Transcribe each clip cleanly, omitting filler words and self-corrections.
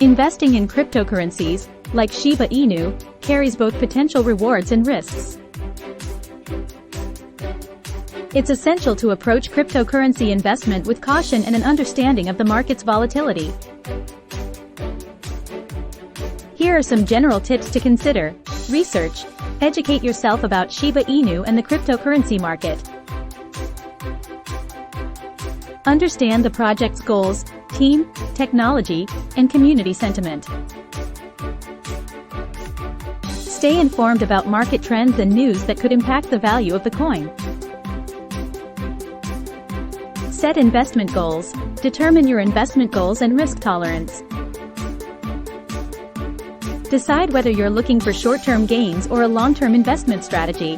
Investing in cryptocurrencies, like Shiba Inu, carries both potential rewards and risks. It's essential to approach cryptocurrency investment with caution and an understanding of the market's volatility. Here are some general tips to consider. Research. Educate yourself about Shiba Inu and the cryptocurrency market. Understand the project's goals, team, technology, and community sentiment. Stay informed about market trends and news that could impact the value of the coin. Set investment goals. Determine your investment goals and risk tolerance. Decide whether you're looking for short-term gains or a long-term investment strategy.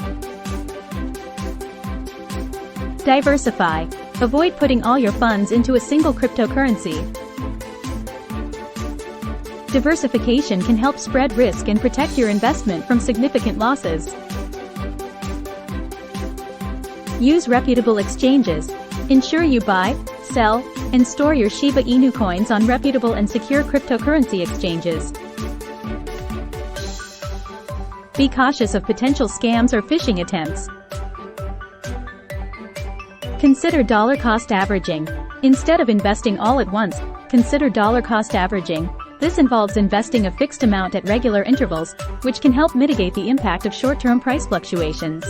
Diversify. Avoid putting all your funds into a single cryptocurrency. Diversification can help spread risk and protect your investment from significant losses. Use reputable exchanges. Ensure you buy, sell, and store your Shiba Inu coins on reputable and secure cryptocurrency exchanges. Be cautious of potential scams or phishing attempts. Consider dollar cost averaging. Instead of investing all at once, consider dollar cost averaging. This involves investing a fixed amount at regular intervals, which can help mitigate the impact of short-term price fluctuations.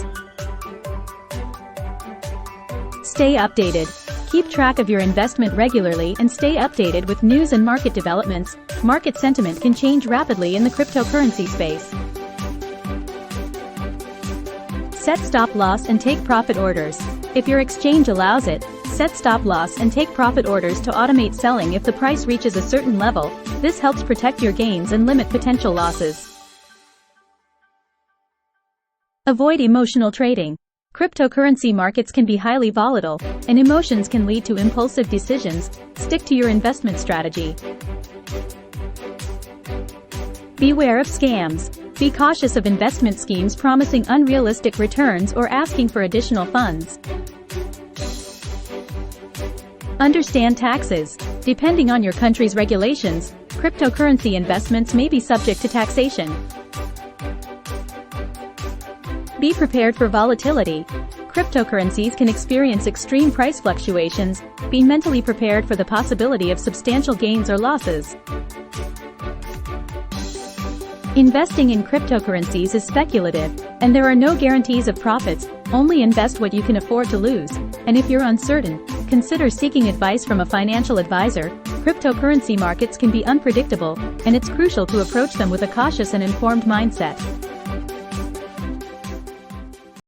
Stay updated. Keep track of your investment regularly and stay updated with news and market developments. Market sentiment can change rapidly in the cryptocurrency space. Set stop loss and take profit orders. If your exchange allows it, set stop loss and take profit orders to automate selling if the price reaches a certain level. This helps protect your gains and limit potential losses. Avoid emotional trading. Cryptocurrency markets can be highly volatile, and emotions can lead to impulsive decisions. Stick to your investment strategy. Beware of scams. Be cautious of investment schemes promising unrealistic returns or asking for additional funds. Understand taxes. Depending on your country's regulations, cryptocurrency investments may be subject to taxation. Be prepared for volatility. Cryptocurrencies can experience extreme price fluctuations. Be mentally prepared for the possibility of substantial gains or losses. Investing in cryptocurrencies is speculative, and there are no guarantees of profits. Only invest what you can afford to lose. And if you're uncertain, consider seeking advice from a financial advisor. Cryptocurrency markets can be unpredictable, and it's crucial to approach them with a cautious and informed mindset.